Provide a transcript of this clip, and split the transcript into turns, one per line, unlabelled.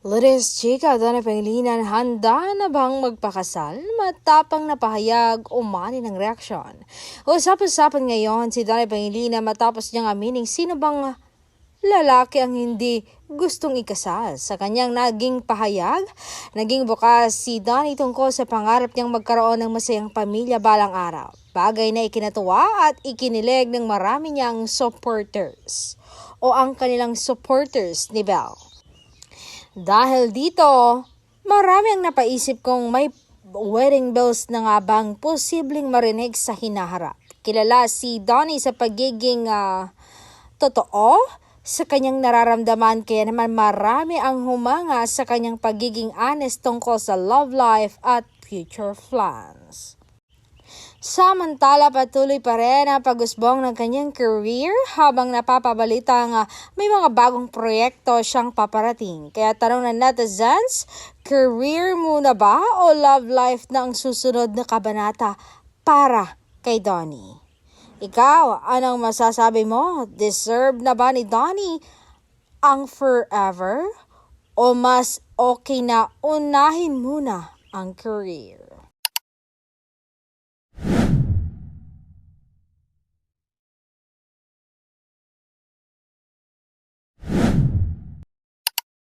Lourdes Chica, Donna Pangilinan, handa na bang magpakasal? Matapang na pahayag, umani ng reaksyon. Usap-usapan ngayon si Donna Pangilinan matapos niyang amining sino bang lalaki ang hindi gustong ikasal. Sa kanyang naging pahayag, naging bukas si Donnie tungkol sa pangarap niyang magkaroon ng masayang pamilya balang araw. Bagay na ikinatuwa at ikinilig ng marami niyang supporters o ang kanilang supporters ni Belle. Dahil dito, marami ang napaisip kung may wedding bells na nga bang posibleng marinig sa hinaharap. Kilala si Donnie sa pagiging totoo sa kanyang nararamdaman, kaya naman marami ang humanga sa kanyang pagiging honest tungkol sa love life at future plans. Samantala, patuloy pa rin ang pag-usbong ng kanyang career habang napapabalita nga may mga bagong proyekto siyang paparating. Kaya tanong ng netizens, career muna ba o love life na ang susunod na kabanata para kay Donnie? Ikaw, anong masasabi mo? Deserve na ba ni Donnie ang forever? O mas okay na unahin muna ang career?